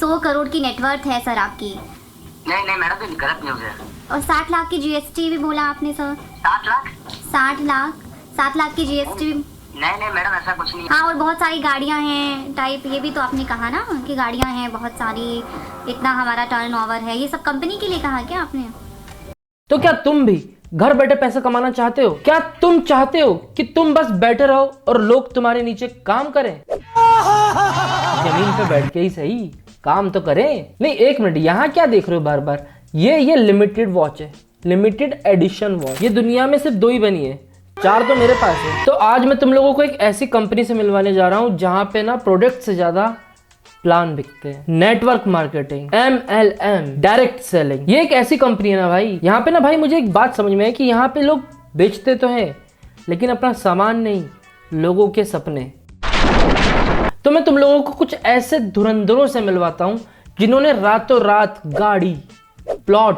100 करोड़ की नेटवर्थ है सर आपकी। नहीं नहीं मैडम, तो गलत न्यूज़ है। और 60 लाख की जीएसटी भी बोला आपने सर। 7 लाख? 7 लाख की जीएसटी। नहीं नहीं मैडम, ऐसा कुछ नहीं। हाँ, और बहुत सारी गाड़ियाँ हैं टाइप, ये भी तो आपने कहा ना कि गाड़ियाँ हैं बहुत सारी, इतना हमारा टर्नओवर है, ये सब कंपनी के लिए कहा क्या आपने? तो क्या तुम भी घर बैठे पैसे कमाना चाहते हो? क्या तुम चाहते हो कि तुम बस बैठे रहो और लोग तुम्हारे नीचे काम करें? जमीन पे बैठ के ही सही, काम तो करें। नहीं, एक मिनट, यहाँ क्या देख रहे हो बार बार? ये लिमिटेड वॉच है, लिमिटेड एडिशन वॉच। ये दुनिया में सिर्फ 2 ही बनी है, 4 तो मेरे पास है। तो आज मैं तुम लोगों को एक ऐसी कंपनी से मिलवाने जा रहा हूँ जहाँ पे ना प्रोडक्ट से ज्यादा प्लान बिकते हैं। Network marketing, MLM, direct selling, ये एक ऐसी कंपनी है ना भाई, यहाँ पे ना भाई मुझे एक बात समझ में है कि यहाँ पे लोग बेचते तो हैं लेकिन अपना सामान नहीं, लोगों के सपने। तो मैं तुम लोगों को कुछ ऐसे धुरंधरों से मिलवाता हूँ जिन्होंने रातों रात गाड़ी, प्लॉट,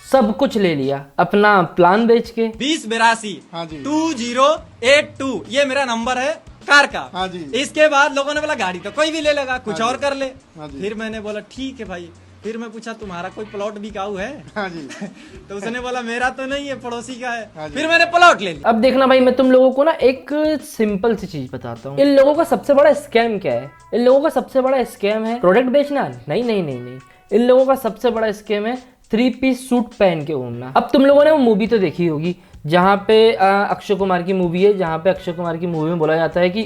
सब कुछ ले लिया अपना प्लान बेच के। 2082 हाँ जी 2082 ये मेरा नंबर है कार का। हाँ जी। इसके बाद लोगों ने बोला गाड़ी तो कोई भी ले लेगा, कुछ हाँ और कर ले। हाँ जी। फिर मैंने बोला ठीक है भाई। फिर मैं पूछा तुम्हारा कोई प्लॉट बिकाऊ है? हाँ जी। तो उसने बोला मेरा तो नहीं है, पड़ोसी का है। हाँ जी। फिर मैंने प्लॉट ले लिया। अब देखना भाई, मैं तुम लोगों को ना एक सिंपल सी चीज बताता हूँ। इन लोगों का सबसे बड़ा स्कैम क्या है? इन लोगों का सबसे बड़ा स्कैम है प्रोडक्ट बेचना। नहीं नहीं नहीं नहीं, इन लोगों का सबसे बड़ा स्कैम है 3 पीस सूट पहन के घूमना। अब तुम लोगों ने वो मूवी तो देखी होगी जहाँ पे अक्षय कुमार की मूवी है, जहाँ पे अक्षय कुमार की मूवी में बोला जाता है कि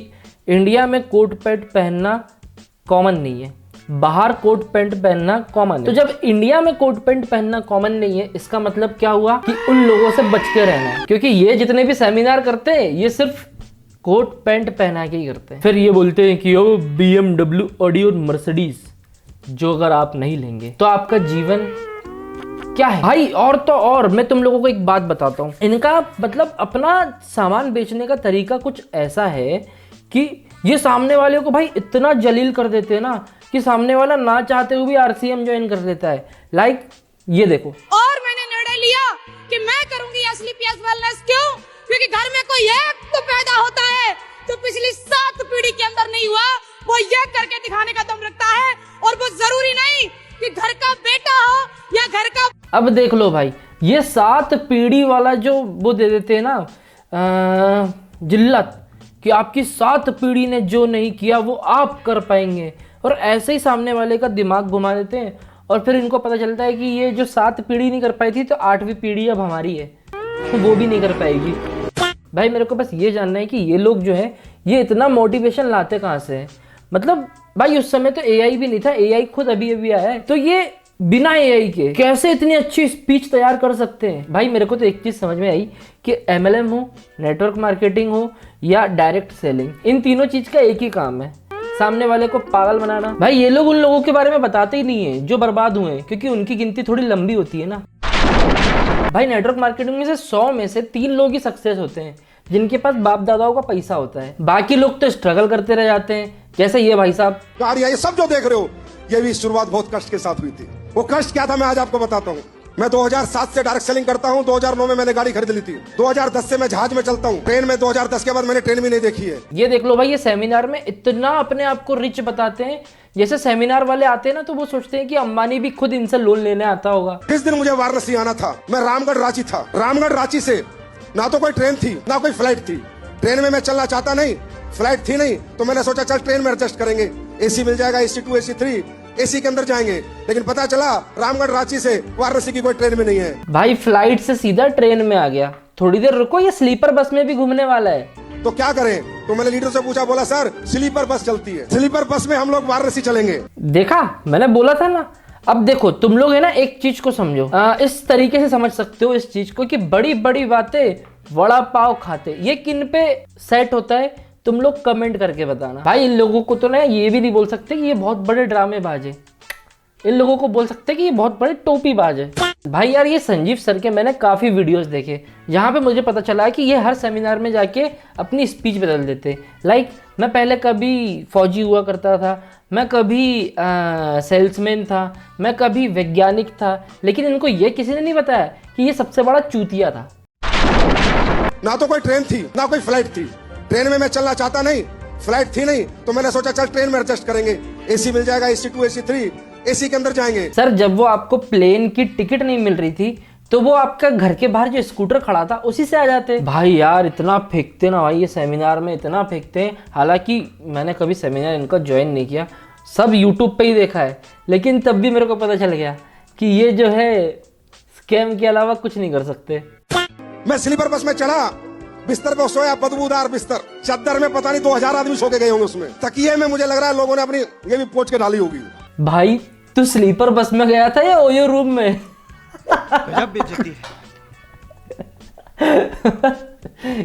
इंडिया में कोट पैंट पहनना कॉमन नहीं है, बाहर कोट पैंट पहनना कॉमन है। तो जब इंडिया में कोट पैंट पहनना कॉमन नहीं है, इसका मतलब क्या हुआ कि उन लोगों से बच के रहना है, क्योंकि ये जितने भी सेमिनार करते हैं ये सिर्फ कोट पैंट पहना के ही करते हैं। फिर ये बोलते हैं कि ओ BMW, ऑडी और मर्सिडीज, जो अगर आप नहीं लेंगे तो आपका जीवन क्या है भाई। और तो और मैं तुम लोगों को एक बात बताता हूँ, इनका मतलब अपना सामान बेचने का तरीका कुछ ऐसा है कि ये सामने वाले को भाई इतना जलील कर देते हैं ना कि सामने वाला ना चाहते हुए भी RCM ज्वाइन कर देता है। लाइक ये देखो। और मैंने निर्णय लिया कि मैं करूंगी SLPS वेलनेस। क्यों? क्योंकि घर में कोई एक तो पैदा होता है जो पिछली 7 पीढ़ी के अंदर नहीं हुआ, वो ये करके दिखाने का दम रखता है। और वो जरूरी नहीं कि घर का बेटा हो या घर का। अब देख लो भाई, ये 7 पीढ़ी वाला जो वो दे देते हैं ना जिल्लत, कि आपकी 7 पीढ़ी ने जो नहीं किया वो आप कर पाएंगे, और ऐसे ही सामने वाले का दिमाग घुमा देते हैं। और फिर इनको पता चलता है कि ये जो 7 पीढ़ी नहीं कर पाई थी तो 8वीं पीढ़ी अब हमारी है, तो वो भी नहीं कर पाएगी। भाई मेरे को बस ये जानना है कि ये लोग जो है ये इतना मोटिवेशन लाते कहाँ से है? मतलब भाई उस समय तो AI भी नहीं था, AI खुद अभी अभी आया है, तो ये बिना AI के कैसे इतनी अच्छी स्पीच तैयार कर सकते हैं? भाई मेरे को तो एक चीज समझ में आई कि MLM हो, नेटवर्क मार्केटिंग हो या डायरेक्ट सेलिंग, इन तीनों चीज का एक ही काम है, सामने वाले को पागल बनाना। भाई ये लोग उन लोगों के बारे में बताते ही नहीं है जो बर्बाद हुए हैं, क्योंकि उनकी गिनती थोड़ी लंबी होती है ना। भाई नेटवर्क मार्केटिंग में से 100 में से 3 लोग ही सक्सेस होते हैं जिनके पास बाप दादाओं का पैसा होता है, बाकी लोग तो स्ट्रगल करते रह जाते हैं। जैसे ये भाई साहब, ये सब जो देख रहे हो ये भी शुरुआत बहुत कष्ट के साथ हुई थी। वो कष्ट क्या था मैं आज आपको बताता हूँ। मैं 2007 से डायरेक्ट सेलिंग करता हूँ। 2009 में मैंने गाड़ी खरीद ली थी। 2010 से मैं जहाज में चलता हूँ, ट्रेन में 2010 के बाद मैंने ट्रेन भी नहीं देखी है। ये देख लो भाई, ये सेमिनार में इतना अपने आप को रिच बताते हैं, जैसे सेमिनार वाले आते हैं ना तो वो सोचते हैं कि अंबानी भी खुद इनसे लोन लेने आता होगा। जिस दिन मुझे वाराणसी आना था, मैं रामगढ़ रांची था। रामगढ़ रांची से ना तो कोई ट्रेन थी ना कोई फ्लाइट थी। ट्रेन में मैं चलना चाहता नहीं, फ्लाइट थी नहीं, तो मैंने सोचा चल ट्रेन में एडजस्ट करेंगे, AC मिल जाएगा, AC2 AC3 AC के अंदर जाएंगे। लेकिन पता चला रामगढ़ रांची से वाराणसी की कोई ट्रेन में नहीं है। भाई फ्लाइट से सीधा ट्रेन में आ गया, थोड़ी देर रुको, ये स्लीपर बस में भी घूमने वाला है। तो क्या करें? तो मैंने लीडर से पूछा, बोला सर स्लीपर बस चलती है, स्लीपर बस में हम लोग वाराणसी चलेंगे। देखा, मैंने बोला था ना। अब देखो तुम लोग है ना, एक चीज को समझो, इस तरीके से समझ सकते हो इस चीज को कि बड़ी बड़ी बातें वड़ा पाव खाते, ये किन पे सेट होता है तुम लोग कमेंट करके बताना। भाई इन लोगों को तो ना ये भी नहीं बोल सकते कि ये बहुत बड़े ड्रामेबाज है, इन लोगों को बोल सकते हैं कि ये बहुत बड़े टोपीबाज है। भाई यार ये संजीव सर के मैंने काफ़ी वीडियोस देखे जहाँ पे मुझे पता चला कि ये हर सेमिनार में जाके अपनी स्पीच बदल देते। लाइक मैं पहले कभी फौजी हुआ करता था, मैं कभी सेल्समैन था, मैं कभी वैज्ञानिक था, लेकिन इनको ये किसी ने नहीं बताया कि ये सबसे बड़ा चूतिया था। ना तो कोई ट्रेन थी ना कोई फ्लाइट थी। ट्रेन में मैं चलना चाहता नहीं, फ्लाइट थी नहीं तो मैंने सोचा चल ट्रेन में एडजस्ट करेंगे, एसी मिल जाएगा, AC2 AC3 एसी के अंदर जाएंगे। सर जब वो आपको प्लेन की टिकट नहीं मिल रही थी तो वो आपका घर के बाहर जो स्कूटर खड़ा था उसी से आ जाते। भाई यार इतना फेंकते ना भाई, ये सेमिनार में इतना फेंकते हैं। हालांकि मैंने कभी सेमिनार इनका ज्वाइन नहीं किया, सब यूट्यूब पे ही देखा है, लेकिन तब भी मेरे को पता चल गया कि ये जो है स्कैम के अलावा कुछ नहीं कर सकते। मैं स्लीपर बस में चढ़ा, बिस्तर पे सोया, बदबूदार बिस्तर, चादर में पता नहीं 2000 आदमी सो के गए होंगे उसमें, तकिए में मुझे लग रहा है लोगों ने अपनी ये भी पोंछ के डाली होगी। भाई तू स्लीपर बस में गया था या ओयो रूम में? गजब बेइज्जती है।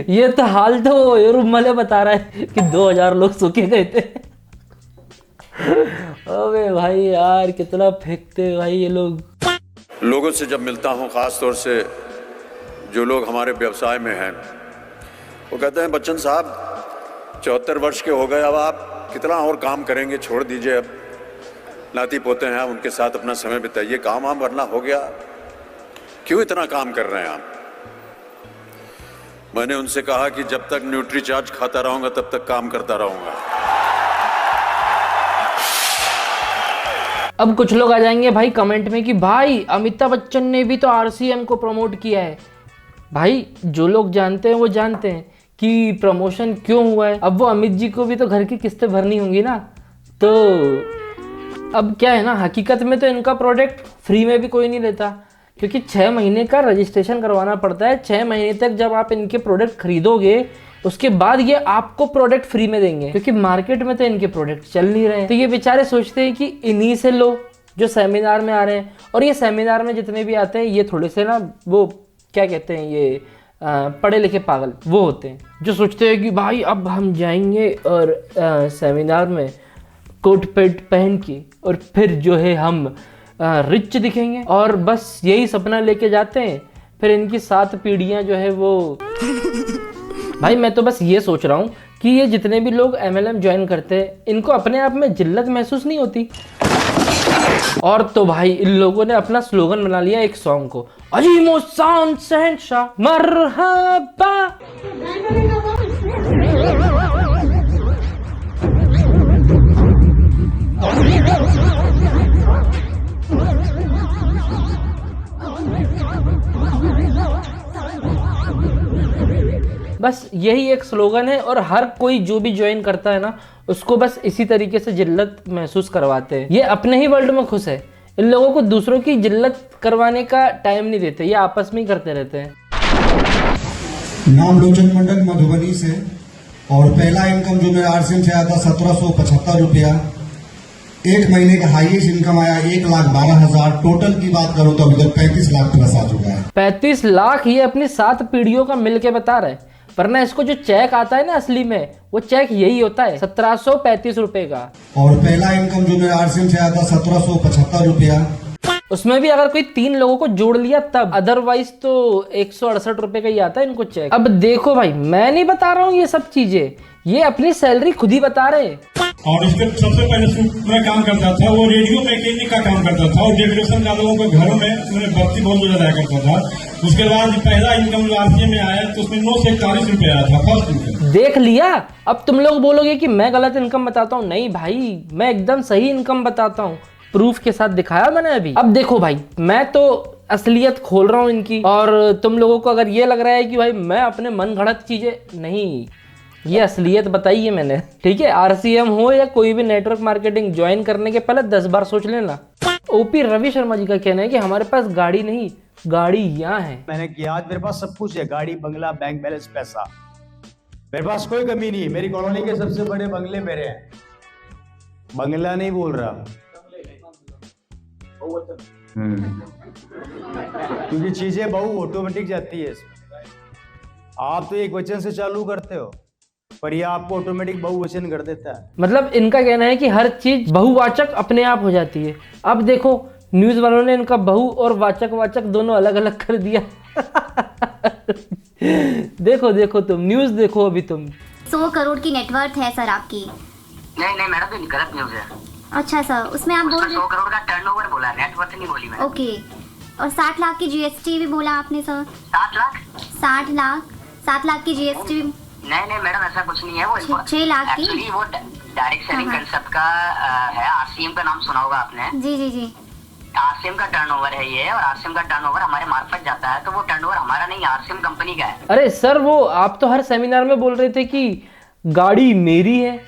ये तो हाल तो ओयो रूम वाले बता रहा है कि 2000 लोग सो के गए थे। अबे भाई यार कितना फेंकते भाई ये लोग। लोगों से जब मिलता हूं, ख़ास तौर से जो लोग हमारे व्यवसाय में हैं, वो कहते हैं बच्चन साहब 74 वर्ष के हो गए, अब आप कितना और काम करेंगे, छोड़ दीजिए, अब नाती पोते हैं, उनके साथ अपना समय बिताइए, काम वाम वरना हो गया, क्यों इतना काम कर रहे हैं आप? मैंने उनसे कहा कि जब तक न्यूट्री चार्ज खाता रहूंगा तब तक काम करता रहूंगा। अब कुछ लोग आ जाएंगे भाई कमेंट में कि भाई अमिताभ बच्चन ने भी तो RCM को प्रमोट किया है। भाई जो लोग जानते हैं वो जानते हैं कि प्रमोशन क्यों हुआ है। अब वो अमित जी को भी तो घर की किस्तें भरनी होंगी ना, तो अब क्या है ना, हकीकत में तो इनका प्रोडक्ट फ्री में भी कोई नहीं लेता, क्योंकि 6 महीने का रजिस्ट्रेशन करवाना पड़ता है। 6 महीने तक जब आप इनके प्रोडक्ट खरीदोगे उसके बाद ये आपको प्रोडक्ट फ्री में देंगे, क्योंकि मार्केट में तो इनके प्रोडक्ट चल नहीं रहे हैं। तो ये बेचारे सोचते हैं कि इन्हीं से लो जो सेमिनार में आ रहे हैं। और ये सेमिनार में जितने भी आते हैं ये थोड़े से ना वो क्या कहते हैं, ये पढ़े लिखे पागल वो होते हैं जो सोचते हैं कि भाई अब हम जाएंगे और सेमिनार में कोट पैंट पहन के और फिर जो है हम रिच दिखेंगे, और बस यही सपना लेके जाते हैं। फिर इनकी 7 पीढ़ियां जो है वो भाई मैं तो बस ये सोच रहा हूँ कि ये जितने भी लोग MLM ज्वाइन करते हैं इनको अपने आप में जिल्लत महसूस नहीं होती। और तो भाई इन लोगों ने अपना स्लोगन बना लिया एक सॉन्ग को, अजीमो शान शहंशाह मरहबा। बस यही एक स्लोगन है, और हर कोई जो भी ज्वाइन करता है ना उसको बस इसी तरीके से जिल्लत महसूस करवाते हैं। ये अपने ही वर्ल्ड में खुश है, इन लोगों को दूसरों की जिल्लत करवाने का टाइम नहीं देते, ये आपस में ही करते रहते हैं। नाम लोचन मंडल मधुबनी से, और पहला इनकम जो मेरा RCM से आया था 1775 रुपया। 1 महीने का हाईएस्ट इनकम आया 1,12,000। टोटल की बात करो तो अभी तक 35 लाख प्लस आ चुका है। 35 लाख ये अपनी 7 पीढ़ियों का मिल के बता रहे हैं, वरना इसको जो चेक आता है ना असली में वो चेक यही होता है 1735 रुपए का। और पहला इनकम जो मेरा RCM से आया था 1775 रुपया। उसमें भी अगर कोई 3 लोगों को जोड़ लिया तब, अदरवाइज तो 168 रुपए का ही आता है इनको चेक। अब देखो भाई मैं नहीं बता रहा हूँ ये सब चीजें, ये अपनी सैलरी खुद ही बता रहे हैं। और इसके सबसे पहले मैं काम करता था, वो रेडियो मैकेनिक का काम करता था, और डेकोरेशन का लोगों के घरों में मैंने बत्ती बहुत ज्यादा करता था। उसके बाद पहला इनकम जो RCM में आया तो उसमें 941 रुपए आया था फर्स्ट इनकम। देख लिया। अब तुम लोग बोलोगे कि मैं गलत इनकम बताता हूँ, नहीं भाई मैं एकदम सही इनकम बताता हूँ, प्रूफ के साथ दिखाया मैंने अभी। अब देखो भाई मैं तो असलियत खोल रहा हूँ इनकी, और तुम लोगों को अगर ये लग रहा है कि भाई मैं अपने मन गढ़ंत चीजें, नहीं, ये असलियत बताई है मैंने, ठीक है। RCM हो या कोई भी नेटवर्क मार्केटिंग ज्वाइन करने के पहले 10 बार सोच लेना। OP रवि शर्मा जी का कहना है कि हमारे पास गाड़ी नहीं, गाड़ी यहाँ है। मैंने किया, आज मेरे पास सब कुछ है, गाड़ी, बंगला, बैंक बैलेंस, पैसा, मेरे पास कोई कमी नहीं है। मेरी कॉलोनी के सबसे बड़े बंगले मेरे हैं। बंगला नहीं बोल रहा, क्योंकि चीजें बहु ऑटोमेटिक जाती है इसमें। आप तो एक वचन से चालू करते हो, पर ये आपको ऑटोमेटिक बहुवचन कर देता है। मतलब इनका कहना है कि हर चीज बहुवाचक अपने आप हो जाती है। अब देखो न्यूज वालों ने इनका बहु और वाचक वाचक दोनों अलग अलग कर दिया। देखो देखो तुम न्यूज देखो अभी तुम। 100 करोड़ की नेटवर्थ है सर आपकी। नहीं मैडम ये गलत न्यूज है। अच्छा सर, उसमें आप बोल रहे 100 करोड़ का टर्नओवर बोला, नेटवर्थ नहीं बोली मैंने। ओके, और 60 लाख की GST भी बोला आपने सर। 7 लाख 60 लाख 7 लाख की GST नहीं मैडम ऐसा कुछ नहीं है वो 6 लाख की? एक्चुअली वो डायरेक्ट सेलिंग हाँ। कंसेप्ट का है। आरसीएम का नाम सुना होगा आपने। जी। आरसीएम का टर्नओवर है ये, और आरसीएम का टर्नओवर हमारे मार्फत जाता है, तो वो टर्नओवर हमारा नहीं, आरसीएम कंपनी का है। अरे सर, वो आप तो हर सेमिनार में बोल रहे थे कि गाड़ी मेरी है,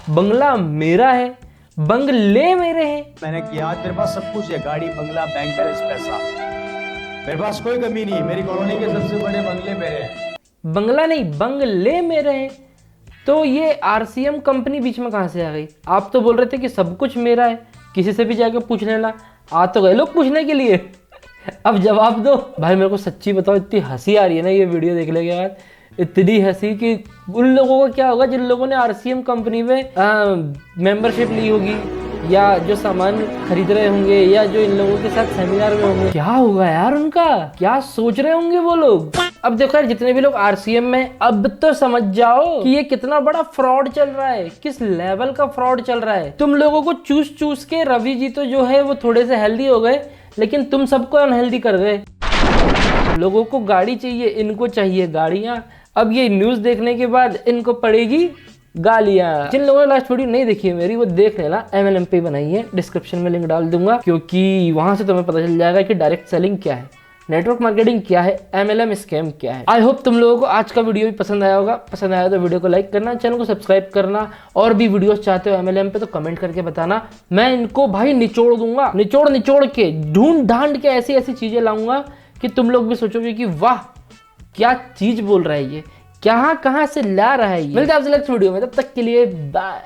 बंगला मेरा है, बंगले मेरे हैं। मैंने किया, आज मेरे पास सब कुछ है, गाड़ी, बंगला, बैंक बैलेंस, पैसा, मेरे पास कोई कमी नहीं है। मेरी कॉलोनी के सबसे बड़े बंगले मेरे हैं। बंगला नहीं, बंगले मेरे हैं। तो ये आरसीएम कंपनी बीच में कहाँ से आ गई? आप तो बोल रहे थे कि सब कुछ मेरा है, किसी से भी जाकर पूछ लेना। आ तो गए लोग पूछने के लिए, अब जवाब दो। भाई मेरे को सच्ची बताओ, इतनी हंसी आ रही है ना ये वीडियो देखने के बाद, इतनी हंसी कि उन लोगों का क्या होगा जिन लोगों ने आरसीएम कंपनी में मेंबरशिप ली होगी, या जो सामान खरीद रहे होंगे, या जो इन लोगों के साथ सेमिनार में होंगे। क्या होगा यार उनका, क्या सोच रहे होंगे वो लोग। अब देखो यार, जितने भी लोग आरसीएम में, अब तो समझ जाओ कि ये कितना बड़ा फ्रॉड चल रहा है, किस लेवल का फ्रॉड चल रहा है। तुम लोगों को चूस के रवि जी तो जो है वो थोड़े से हेल्दी हो गए, लेकिन तुम सबको अनहेल्दी कर गए। लोगों को गाड़ी चाहिए, इनको चाहिए गाड़ियां। अब ये न्यूज देखने के बाद इनको पड़ेगी गालियां। जिन लोगों ने लास्ट वीडियो नहीं देखी है मेरी, वो देख लेना, MLM पे बनाई है, डिस्क्रिप्शन में लिंक डाल दूंगा, क्योंकि वहां से तुम्हें पता चल जाएगा कि डायरेक्ट सेलिंग क्या है, नेटवर्क मार्केटिंग क्या है, MLM स्कैम क्या है। आई होप तुम लोगों को आज का वीडियो भी पसंद आया होगा। पसंद आया तो वीडियो को लाइक करना, चैनल को सब्सक्राइब करना, और भी वीडियोस चाहते हो MLM पे तो कमेंट करके बताना। मैं इनको भाई निचोड़ दूंगा, निचोड़ के ढूंढ ढांड के ऐसी ऐसी चीजें लाऊंगा कि तुम लोग भी सोचोगे कि वाह क्या चीज बोल रहा है ये, कहाँ से ला रहा है ये। मिलते हैं आपसे नेक्स्ट वीडियो में, तब तक के लिए बाय।